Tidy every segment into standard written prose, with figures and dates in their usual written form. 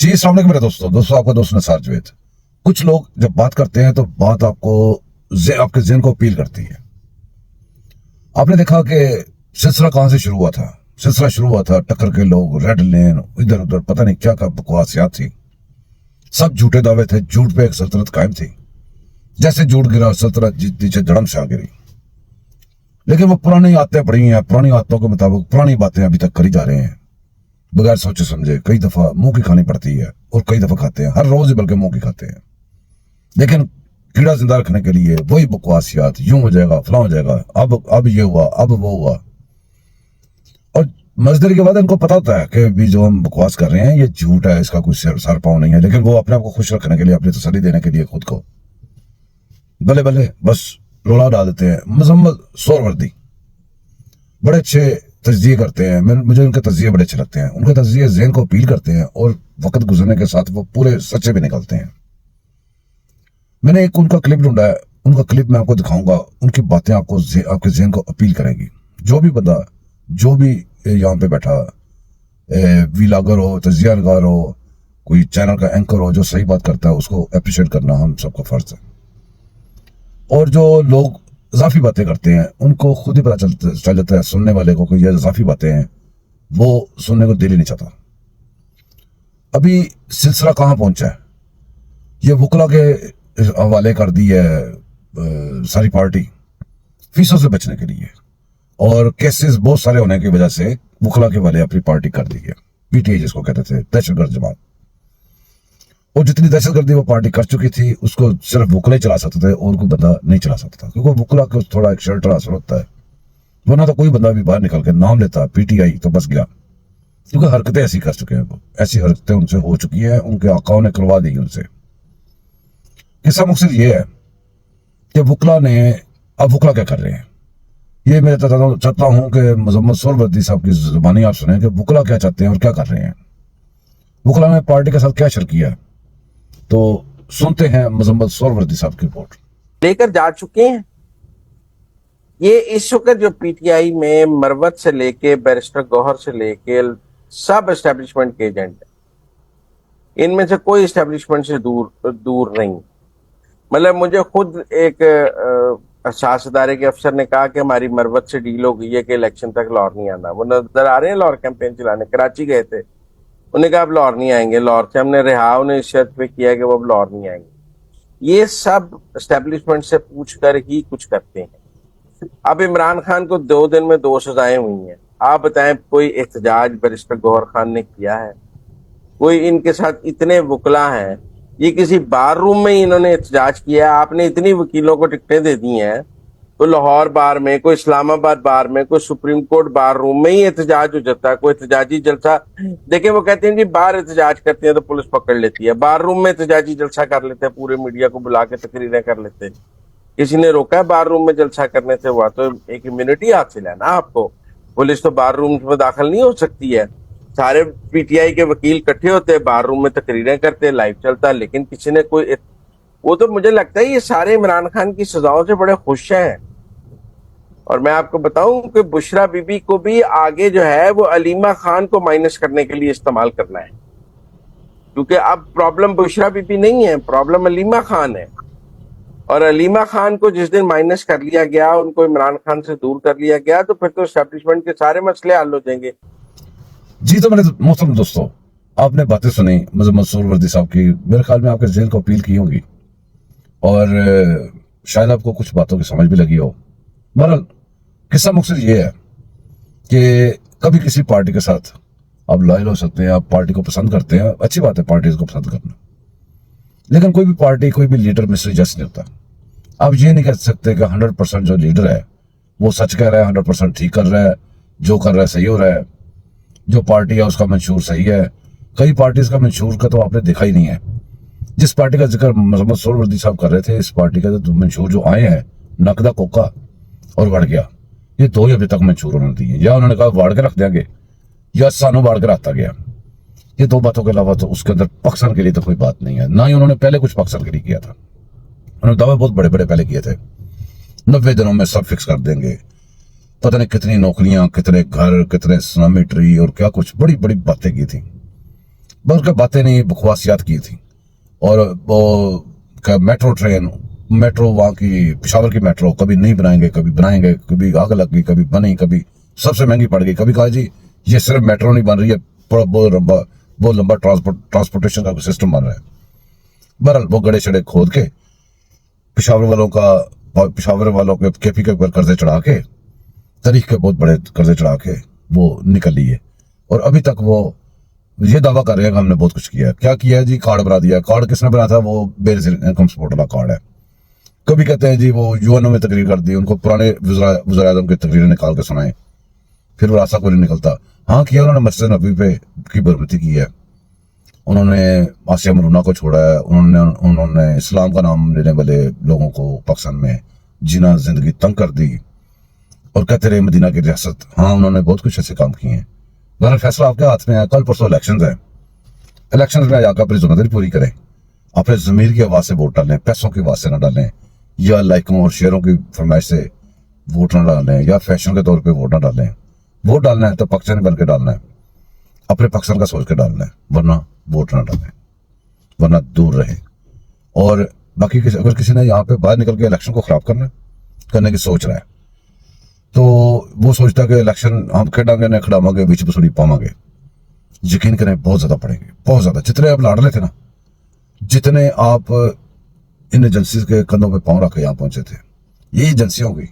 जी अस्सलाम वालेकुम मेरे दोस्तों आपका दोस्त निसार जावेद। कुछ लोग जब बात करते हैं तो बात आपके ज़हन को अपील करती है। आपने देखा कि सिलसिला कहां से शुरू हुआ था। सिलसिला शुरू हुआ था टक्कर के लोग, रेड लेन, इधर उधर पता नहीं क्या क्या बकवासियात थी। सब झूठे दावे थे, झूठ पे एक सल्तनत कायम थी। जैसे झूठ गिरा सल्तनत नीचे धड़म से आ गिरी। लेकिन वो पुरानी आदतें पड़ी हैं, पुरानी आदतों के मुताबिक पुरानी बातें अभी तक करी जा रहे हैं बगैर सोचे समझे। कई दफा मुंह की खानी पड़ती है और कई दफा खाते हैं, हर रोज ही बल्कि मुंह की खाते हैं। लेकिन कीड़ा जिंदा रखने के लिए वही बकवासियात, यूं हो जाएगा, फलां हो जाएगा, अब ये हुआ, अब वो हुआ। और मजदूरी के बाद इनको पता होता है कि भी जो हम बकवास कर रहे हैं ये झूठ है, इसका कोई सर पाँव नहीं है। लेकिन वो अपने आप को खुश रखने के लिए, अपनी तसल्ली देने के लिए खुद को भले भले बस रोला डाल देते हैं। मजम्मत सोरवर्दी बड़े अच्छे तजिए करते हैं। मुझे उनके तजिए बड़े अच्छे लगते हैं। उनके तजिए ज़हन को अपील करते हैं और वक्त गुजरने के साथ वो पूरे सच्चे भी निकलते हैं। मैंने एक उनका क्लिप ढूंढा है, उनका क्लिप मैं आपको दिखाऊंगा। उनकी बातें आपके ज़हन को अपील करेंगी। जो भी बंदा, जो भी यहाँ पे बैठा वीलागर हो, तजिया नगार हो, कोई चैनल का एंकर हो जो सही बात करता है, उसको अप्रिशिएट करना हम सबका फर्ज है। और जो लोग इजाफी बातें करते हैं उनको खुद ही पता चल जाता है सुनने वाले को कि ये इजाफी बातें हैं, वो सुनने को दिल ही नहीं चाहता। अभी सिलसिला कहाँ पहुंचा है, ये वकला के हवाले कर दी है सारी पार्टी फीसों से बचने के लिए, और केसेस बहुत सारे होने की वजह से वकला के हवाले अपनी पार्टी कर दी है। पीटीआई जिसको कहते थे, दहशतगर्द जमात। और जितनी दहशतगर्दी वो पार्टी कर चुकी थी उसको सिर्फ वकला ही चला सकते थे और कोई बंदा नहीं चला सकता था, क्योंकि वकला को थोड़ा एक शेल्टर असर होता है। वरना तो कोई बंदा भी बाहर निकल के नाम लेता पीटीआई तो बस गया, क्योंकि हरकतें ऐसी कर चुके हैं। वो ऐसी हरकतें उनसे हो चुकी हैं, उनके आकाओं ने करवा दी उनसे। किस्सा मकसद ये है कि वकला ने, अब वकला क्या कर रहे हैं ये मैं चाहता हूं कि मजम्मत सोरवर्दी साहब की जुबानी आप सुने कि वकला क्या चाहते हैं और क्या कर रहे हैं। वकला ने पार्टी के साथ क्या शर किया, तो सुनते हैं मजम्मत सोरवर्दी साहब की रिपोर्ट। लेकर जा चुके हैं। ये इस वक्त जो पीटीआई में मरवत से लेके बैरिस्टर गौहर से लेके सब एस्टेब्लिशमेंट के एजेंट है। इनमें से कोई एस्टेब्लिशमेंट से दूर नहीं। मतलब मुझे खुद एक एहसास इदारे के अफसर ने कहा कि हमारी मरवत से डील हो गई है कि इलेक्शन तक लाहौर नहीं आना। वो नजर आ रहे हैं लाहौर कैंपेन चलाने, कराची गए थे, उन्हें कहा अब लाहौर नहीं आएंगे। लाहौर से हमने रिहा उन्हें इस शर्त पे किया कि वो अब लाहौर नहीं आएंगे। ये सब एस्टेब्लिशमेंट से पूछकर ही कुछ करते हैं। अब इमरान खान को 2 दिन में 2 सजाएं हुई हैं। आप बताएं कोई एहतजाज बैरिस्टर गौहर खान ने किया है? कोई इनके साथ इतने वकला हैं, ये किसी बार रूम में ही इन्होंने एहतजाज किया है। आपने इतनी वकीलों को टिकटें दे दी हैं, कोई लाहौर बार में, कोई इस्लामाबाद बार में, कोई सुप्रीम कोर्ट बार रूम में ही एहतजाज हो जाता है। कोई एहतजाजी जलसा देखिए, वो कहते हैं जी बाहर एहतजाज करते हैं तो पुलिस पकड़ लेती है, बार रूम में एहतजाजी जलसा कर लेते हैं, पूरे मीडिया को बुला के तकरीरें कर लेते हैं। किसी ने रोका है बार रूम में जलसा करने से? हुआ तो एक इम्यूनिटी हासिल है ना आपको। पुलिस तो बार रूम में दाखिल नहीं हो सकती है। सारे पीटीआई के वकील इकट्ठे होते हैं, बार रूम में तकरीरें करते हैं, लाइव चलता है, लेकिन किसी ने कोई वो तो मुझे लगता है ये सारे इमरान खान की सजाओं से बड़े खुश हैं। और मैं आपको बताऊं कि बुशरा बीबी को भी आगे जो है वो अलीमा खान को माइनस करने के लिए इस्तेमाल करना है, क्योंकि अब प्रॉब्लम बुशरा बीबी नहीं है, प्रॉब्लम अलीमा खान है। और अलीमा खान को जिस दिन माइनस कर लिया गया, उनको इमरान खान से दूर कर लिया गया, तो फिर तो एस्टेब्लिशमेंट के सारे मसले हल हो जाएंगे। जी तो मेरे मोहतरम दोस्तों, आपने बातें सुनी मजम्मत सोरवर्दी साहब की। मेरे ख्याल में आपके ज़हन को अपील की होगी और शायद आपको कुछ बातों की समझ भी लगी हो। बहरहाल किस्सा मकसद ये है कि कभी किसी पार्टी के साथ आप लॉयल हो सकते हैं, आप पार्टी को पसंद करते हैं, अच्छी बात है पार्टी को पसंद करना। लेकिन कोई भी पार्टी, कोई भी लीडर मिस्टर जस्ट नहीं होता। आप ये नहीं कह सकते कि 100% जो लीडर है वो सच कह रहा है, 100% ठीक कर रहा है, जो कर रहा है सही हो रहा है, जो पार्टी है उसका मंशूर सही है। कई पार्टीज का मंशूर का तो आपने देखा ही नहीं है। जिस पार्टी का जिक्र मजम्मत सोरवर्दी साहब कर रहे थे, इस पार्टी का तो मंशूर जो आए हैं, नकदा कोका और वड़ गया, ये 2 ही अभी तक मंशूर उन्होंने दिए। या उन्होंने कहा वाड़ के रख देंगे या सानू वाड़ के रखता गया। ये 2 बातों के अलावा तो उसके अंदर पक्सन के लिए तो कोई बात नहीं है। ना ही उन्होंने पहले कुछ पक्सन के लिए किया था। उन्होंने दावे बहुत बड़े बड़े पहले किए थे, 90 दिनों में सब फिक्स कर देंगे, पता नहीं कितनी नौकरियां, कितने घर, कितने इस्लामी ट्री और क्या कुछ बड़ी बड़ी बातें की थी। बस उसके बातें नहीं बकवासियात की थी। और वो मेट्रो ट्रेन, मेट्रो वहाँ की पेशावर की मेट्रो कभी नहीं बनाएंगे, कभी बनाएंगे, कभी आग लग गई, कभी बनी, कभी सबसे महंगी पड़ गई, कभी कहा जी ये सिर्फ मेट्रो नहीं बन रही है, बहुत लंबा ट्रांसपोर्टेशन का सिस्टम बन रहा है। बहरहाल वो गड़े छड़े खोद के पेशावर वालों के केपी के ऊपर कर्जे चढ़ा के, तारीख के बहुत बड़े कर्जे चढ़ा के वो निकल लिए। और अभी तक वो ये दावा कर रहे हैं कि हमने बहुत कुछ किया है। क्या किया है जी? कार्ड बना दिया। कार्ड किसने बनाया था? वो बेसिक इनकम सपोर्ट वाला कार्ड है। कभी कहते हैं जी वो यूएनओ में तकरीर कर दी, उनको पुराने वज़ीर आज़म की तकरीरें निकाल के सुनाए, फिर वो रास्ता कोई नहीं निकलता। हाँ किया उन्होंने, मस्जिद नबी पे की बरमती की है, उन्होंने आसिया मरूना को छोड़ा है, उन्होंने इस्लाम का नाम लेने वाले लोगों को पाकिस्तान में जीना जिंदगी तंग कर दी, और कहते रहे मदीना की रियासत। हाँ उन्होंने बहुत कुछ ऐसे काम किए हैं। बहरहाल फैसला आपके हाथ में है। कल परसों इलेक्शन है, इलेक्शन में जाकर अपनी जिम्मेदारी पूरी करें, अपने ज़मीर की आवाज़ से वोट डालें, पैसों की आवाज़ से ना डालें, या लाइकों और शेयरों की फरमाइश से वोट ना डालें, या फैशन के तौर पे वोट ना डालें। वोट डालना है तो पाकिस्तानी बन के डालना है, अपने पाकिस्तान का सोच के डालना है, वरना वोट ना डालें, वरना दूर रहें। और बाकी अगर किसी ने यहाँ पे बाहर निकल के इलेक्शन को खराब करने की सोच रहा है, तो वो सोचता है कि इलेक्शन हम खेडांगे ना खिडावांगे, बीच बसुड़ी पावांगे। यकीन करें बहुत ज्यादा पड़ेंगे, बहुत ज्यादा। जितने आप लड़ रहे थे ना, जितने आप इन एजेंसी के कंधों पे पांव रख के यहाँ पहुंचे थे, यही एजेंसी होगी,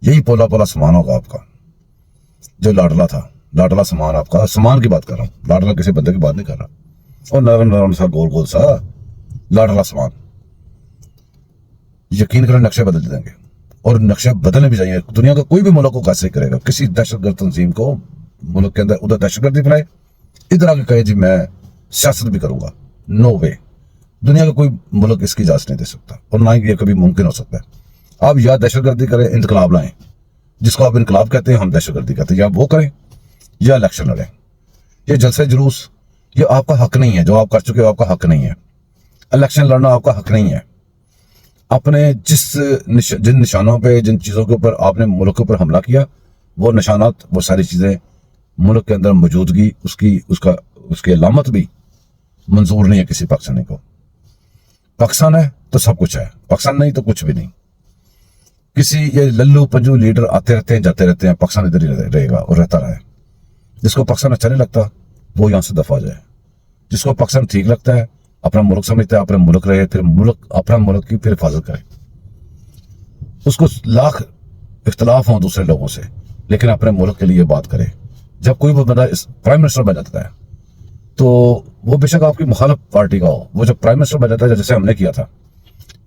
यही पोला पोला सामान होगा आपका जो लाडला था। लाडला सामान, आपका सामान की बात कर रहा हूँ, लाडला किसी बंदे की बात नहीं कर रहा। और नरम नरम सा गोल गोल सा लाडला सामान, यकीन करें नक्शे बदल देंगे। और नक्शे बदलने भी चाहिए। दुनिया का कोई भी मुल्क को कैसे करेगा? किसी दहशतगर्द तंजीम को मुल्क के अंदर उधर दहशतगर्दी फैलाए, इधर आके कहे जी मैं सियासत भी करूंगा, नो वे। दुनिया का कोई मुल्क इसकी इजाजत नहीं दे सकता, और ना ही ये कभी मुमकिन हो सकता है। आप या दहशतगर्दी करें, इनकलाब लाएं, जिसको आप इनकलाब कहते हैं, हम दहशतगर्दी कहते हैं, या वो करें या इलेक्शन लड़ें। ये जलसे जुलूस ये आपका हक नहीं है, जो आप कर चुके हो आपका हक नहीं है। इलेक्शन लड़ना आपका हक नहीं है। अपने जिन निशानों पे, जिन चीज़ों के ऊपर आपने मुल्क के ऊपर हमला किया, वो निशानात, वो सारी चीज़ें मुल्क के अंदर मौजूदगी उसकी अलामत भी मंजूर नहीं है किसी पाकिस्तानी को। पाकिस्तान है तो सब कुछ है, पाकिस्तान नहीं तो कुछ भी नहीं। किसी ये लल्लू पंजू लीडर आते रहते हैं, जाते रहते हैं, पाकिस्तान इधर ही रहेगा और रहता रहे। जिसको पाकिस्तान अच्छा नहीं लगता वो यहाँ से दफा जाए, जिसको पाकिस्तान ठीक लगता है, अपना मुल्क समझता है, अपना मुल्क रहे, फिर अपना मुल्क की फिर हिफाजत करे। उसको लाख इख्तलाफ हो दूसरे लोगों से, लेकिन अपने मुल्क के लिए बात करे। जब कोई बंदा प्राइम मिनिस्टर बन जाता है, तो वो बेशक आपकी मुखालिफ पार्टी का हो, वो जब प्राइम मिनिस्टर बन जाता है, जैसे हमने किया था,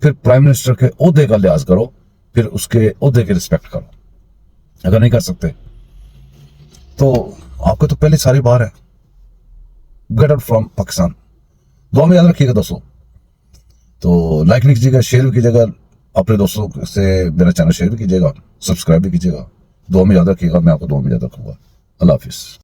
फिर प्राइम मिनिस्टर के ओहदे का लिहाज करो, फिर उसके ओहदे की रिस्पेक्ट करो। अगर नहीं कर सकते तो आपको तो पहले सारी बार है, गेट आउट फ्रॉम पाकिस्तान। दुआ में याद रखिएगा दोस्तों। तो लाइक नहीं कीजिएगा, शेयर भी कीजिएगा, अपने दोस्तों से मेरा चैनल शेयर भी कीजिएगा, सब्सक्राइब भी कीजिएगा। दुआ में याद रखिएगा, मैं आपको दुआ में याद रखूंगा। अल्लाह हाफिज।